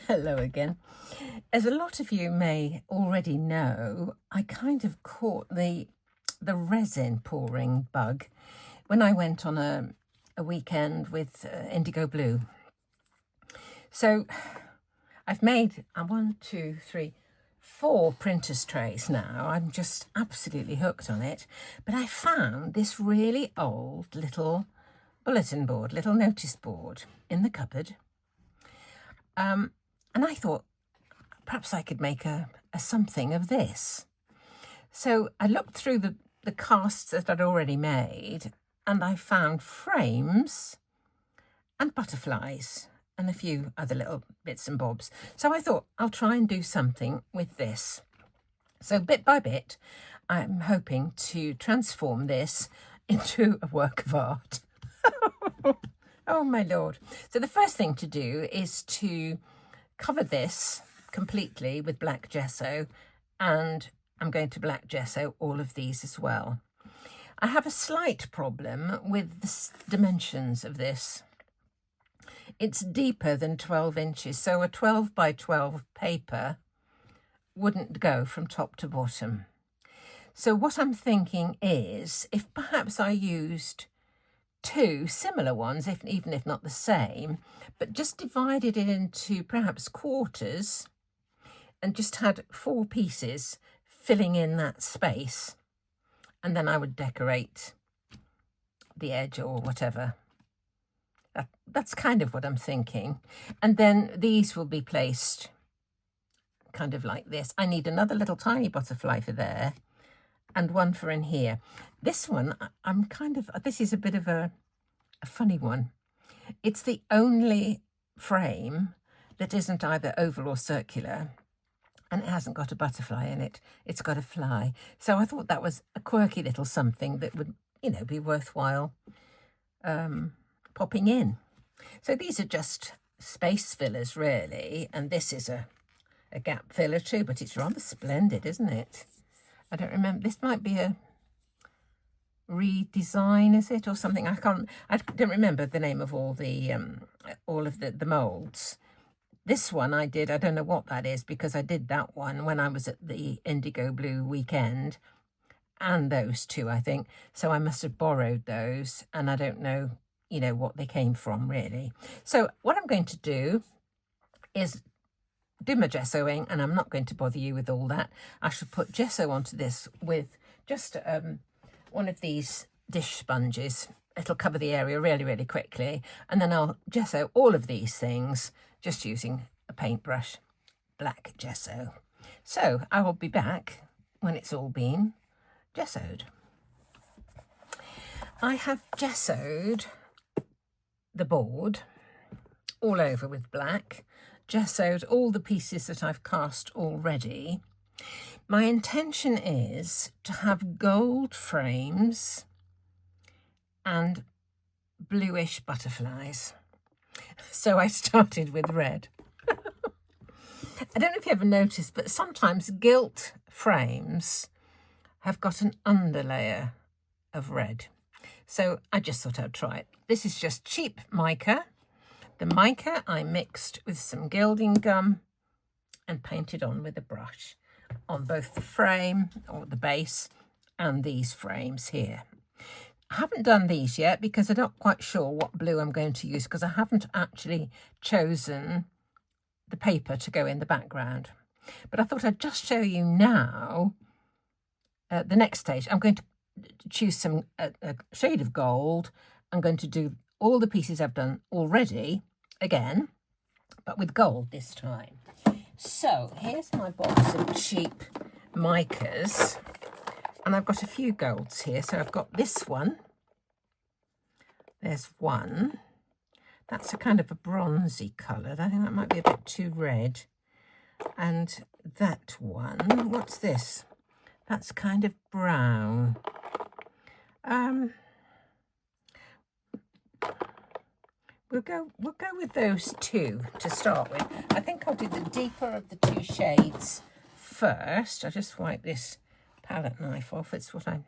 Hello again. As a lot of you may already know, I kind of caught the resin pouring bug when I went on a weekend with IndigoBlu. So I've made 4 printers trays now. I'm just absolutely hooked on it. But I found this really old little bulletin board, little notice board in the cupboard. And I thought perhaps I could make a something of this. So I looked through the casts that I'd already made, and I found frames and butterflies and a few other little bits and bobs. So I thought I'll try and do something with this. So bit by bit, I'm hoping to transform this into a work of art. Oh my Lord. So the first thing to do is to cover this completely with black gesso, and I'm going to black gesso all of these as well. I have a slight problem with the dimensions of this. It's deeper than 12 inches, so a 12 by 12 paper wouldn't go from top to bottom. So what I'm thinking is, if perhaps I used 2 similar ones, even if not the same, but just divided it into perhaps quarters and just had 4 pieces filling in that space, and then I would decorate the edge or whatever. That's kind of what I'm thinking. And then these will be placed kind of like this. I need another little tiny butterfly for there and one for in here. This one, this is a bit of a funny one. It's the only frame that isn't either oval or circular, and it hasn't got a butterfly in it. It's got a fly. So I thought that was a quirky little something that would, be worthwhile popping in. So these are just space fillers, really, and this is a gap filler too, but it's rather splendid, isn't it? I don't remember. This might be a redesign, is it, or something? I don't remember the name of all of the molds. This one I don't know what that is, because I did that one when I was at the IndigoBlu weekend, and those 2, I think. So I must have borrowed those, and I don't know, what they came from, really. So what I'm going to do is do my gessoing, and I'm not going to bother you with all that. I shall put gesso onto this with just one of these dish sponges. It'll cover the area really, really quickly. And then I'll gesso all of these things just using a paintbrush, black gesso. So I will be back when it's all been gessoed. I have gessoed the board all over with black, gessoed all the pieces that I've cast already. My intention is to have gold frames and bluish butterflies. So I started with red. I don't know if you ever noticed, but sometimes gilt frames have got an underlayer of red. So I just thought I'd try it. This is just cheap mica. The mica I mixed with some gilding gum and painted on with a brush on both the frame or the base and these frames here. I haven't done these yet because I'm not quite sure what blue I'm going to use, because I haven't actually chosen the paper to go in the background. But I thought I'd just show you now the next stage. I'm going to choose a shade of gold. I'm going to do all the pieces I've done already again, but with gold this time. So here's my box of cheap micas, and I've got a few golds here. So I've got this one. There's one. That's a kind of a bronzy colour. I think that might be a bit too red. And that one, what's this? That's kind of brown. We'll go with those 2 to start with. I think I'll do the deeper of the 2 shades first. I'll just wipe this palette knife off. It's what I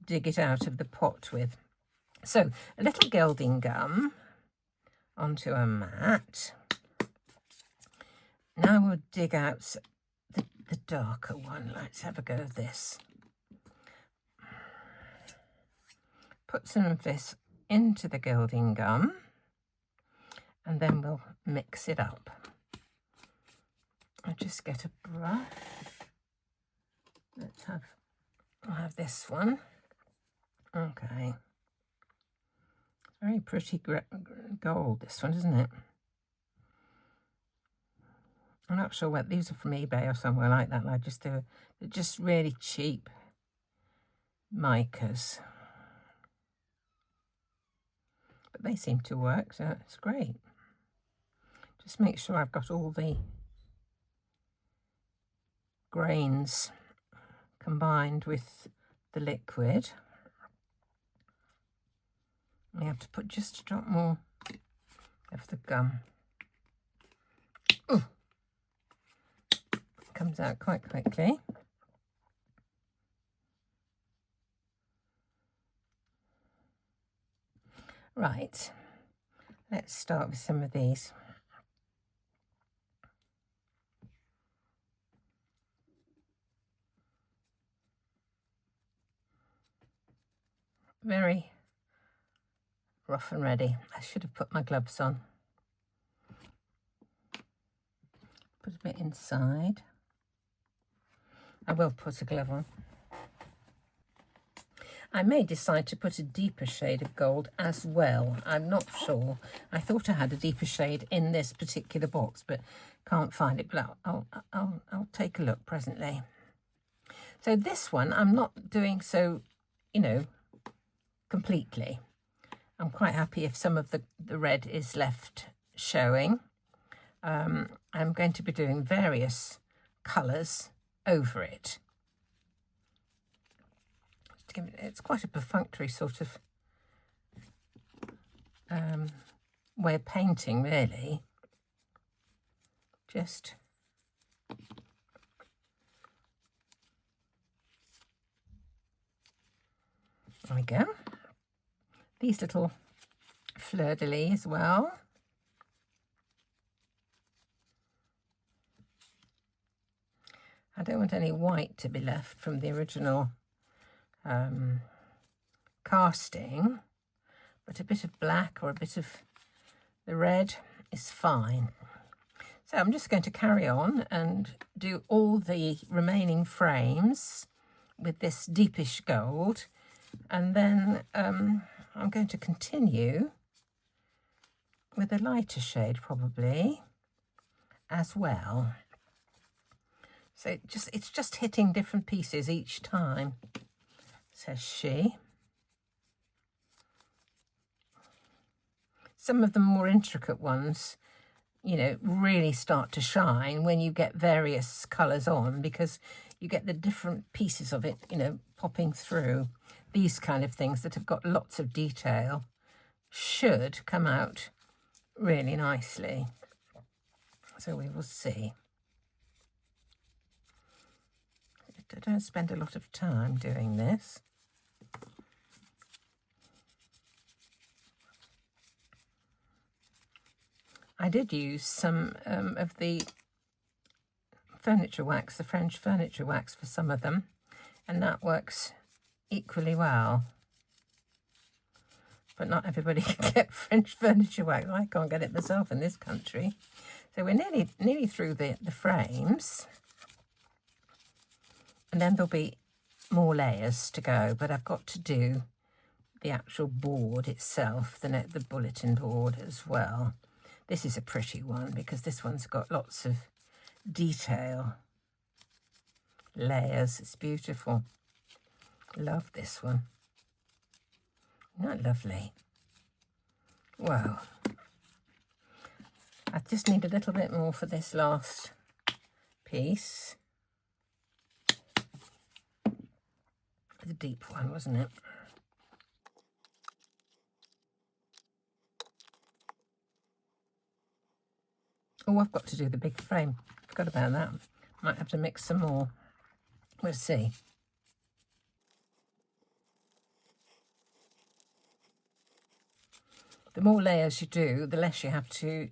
dig it out of the pot with. So a little gilding gum onto a mat. Now we'll dig out the darker one. Let's have a go of this. Put some of this into the gilding gum, and then we'll mix it up. I'll just get a brush. I'll have this one. Okay. Very pretty gold, this one, isn't it? I'm not sure what these are from eBay or somewhere like that. They're just really cheap micas. But they seem to work, so it's great. Just make sure I've got all the grains combined with the liquid. You have to put just a drop more of the gum. Ooh. It comes out quite quickly. Right, let's start with some of these. Very rough and ready. I should have put my gloves on. Put a bit inside. I will put a glove on. I may decide to put a deeper shade of gold as well. I'm not sure. I thought I had a deeper shade in this particular box, but can't find it. But I'll take a look presently. So this one, I'm not doing so, you know, completely. I'm quite happy if some of the red is left showing. I'm going to be doing various colours over it. It's quite a perfunctory sort of way of painting, really. Just there we go. These little fleur-de-lis as well. I don't want any white to be left from the original casting, but a bit of black or a bit of the red is fine. So I'm just going to carry on and do all the remaining frames with this deepish gold, and then I'm going to continue with a lighter shade probably as well. So it's just hitting different pieces each time, says she. Some of the more intricate ones, you know, really start to shine when you get various colours on, because you get the different pieces of it, you know, popping through. These kind of things that have got lots of detail should come out really nicely. So we will see. I don't spend a lot of time doing this. I did use some of the furniture wax, the French furniture wax for some of them, and that works equally well. But not everybody can get French furniture wax. I can't get it myself in this country. So we're nearly through the frames. And then there'll be more layers to go, but I've got to do the actual board itself, the bulletin board as well. This is a pretty one because this one's got lots of detail, layers. It's beautiful. Love this one. Isn't that lovely? Wow. I just need a little bit more for this last piece. The deep one, wasn't it? Oh, I've got to do the big frame. Forgot about that. Might have to mix some more. We'll see. The more layers you do, the less you have to,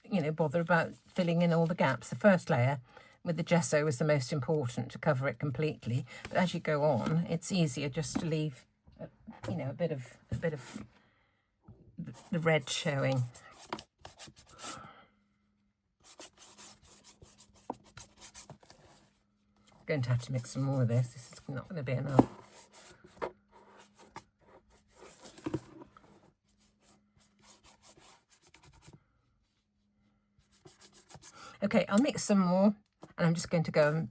you know, bother about filling in all the gaps. The first layer with the gesso is the most important to cover it completely. But as you go on, it's easier just to leave, you know, a bit of the red showing. I'm going to have to mix some more of this. This is not going to be enough. Okay, I'll mix some more, and I'm just going to go and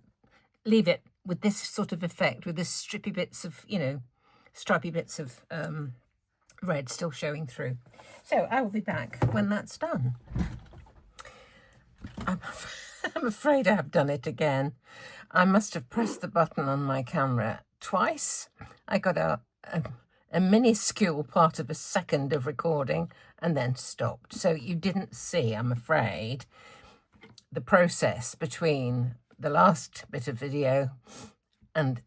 leave it with this sort of effect, with this stripy bits of, you know, stripy bits of red still showing through. So I will be back when that's done. I'm afraid I have done it again. I must have pressed the button on my camera twice. I got a minuscule part of a second of recording and then stopped. So you didn't see, I'm afraid, the process between the last bit of video and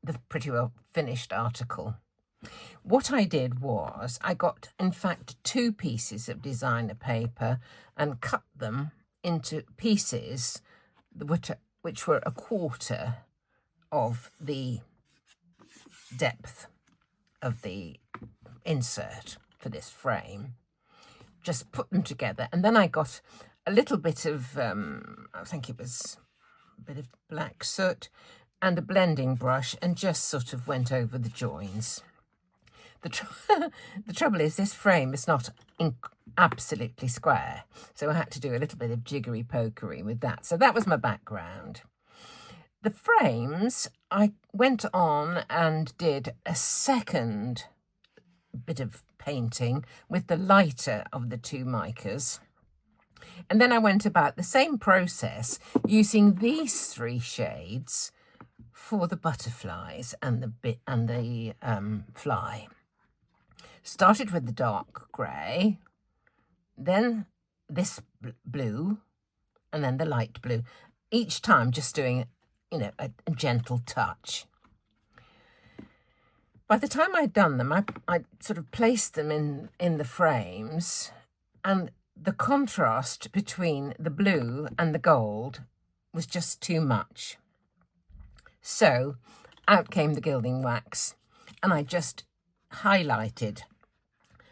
the pretty well finished article. What I did was I got, in fact, 2 pieces of designer paper and cut them into pieces which were a quarter of the depth of the insert for this frame. Just put them together, and then I got a little bit of, I think it was a bit of black soot and a blending brush, and just sort of went over the joins. The trouble is this frame is not absolutely square, so I had to do a little bit of jiggery pokery with that. So that was my background. The frames, I went on and did a second bit of painting with the lighter of the 2 micas. And then I went about the same process using these 3 shades for the butterflies and the fly. Started with the dark grey, then this blue, and then the light blue. Each time just doing, you know, a gentle touch. By the time I'd done them, I sort of placed them in the frames, and the contrast between the blue and the gold was just too much. So out came the gilding wax, and I just highlighted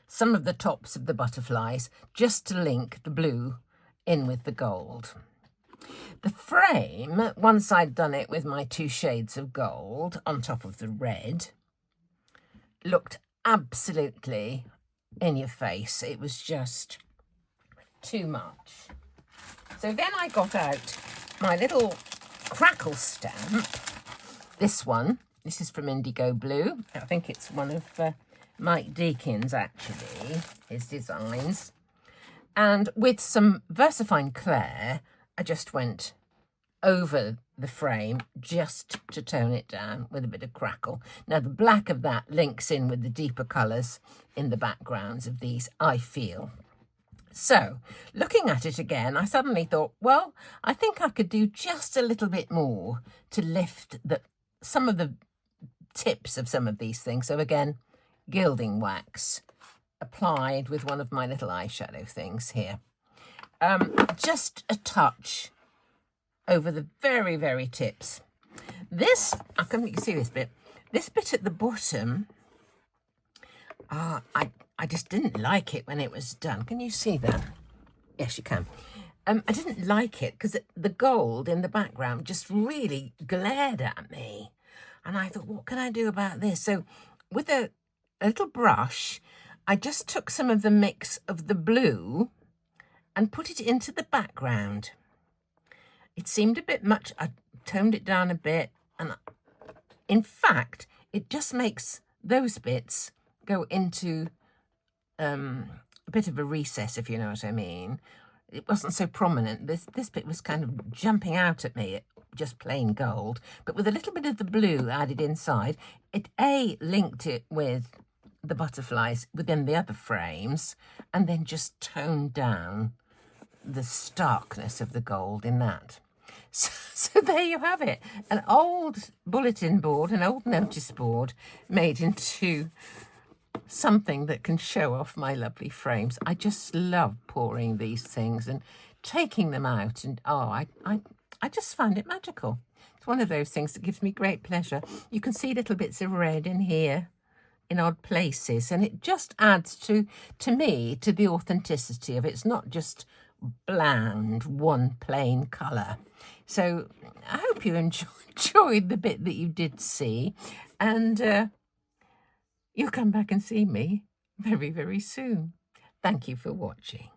some of the tops of the butterflies just to link the blue in with the gold. The frame, once I'd done it with my 2 shades of gold on top of the red, looked absolutely in your face. It was just too much. So then I got out my little crackle stamp. This one, this is from IndigoBlu. I think it's one of Mike Deakin's, actually, his designs. And with some VersaFine Clair, I just went over the frame just to tone it down with a bit of crackle. Now, the black of that links in with the deeper colours in the backgrounds of these, I feel. So, looking at it again, I suddenly thought, well, I think I could do just a little bit more to lift some of the tips of some of these things. So again, gilding wax applied with one of my little eyeshadow things here. Just a touch over the very, very tips. This, I can see this bit at the bottom, I just didn't like it when it was done. Can you see that? Yes, you can. I didn't like it because the gold in the background just really glared at me. And I thought, what can I do about this? So with a little brush, I just took some of the mix of the blue and put it into the background. It seemed a bit much. I toned it down a bit. And in fact, it just makes those bits go into a bit of a recess, if you know what I mean. It wasn't so prominent. This bit was kind of jumping out at me, just plain gold. But with a little bit of the blue added inside, it linked it with the butterflies within the other frames, and then just toned down the starkness of the gold in that. So there you have it. An old bulletin board, an old notice board made into something that can show off my lovely frames. I just love pouring these things and taking them out, and I just find it magical. It's one of those things that gives me great pleasure. You can see little bits of red in here, in odd places, and it just adds to me to the authenticity of it. It's not just bland, one plain colour. So I hope you enjoyed the bit that you did see, and you'll come back and see me very, very soon. Thank you for watching.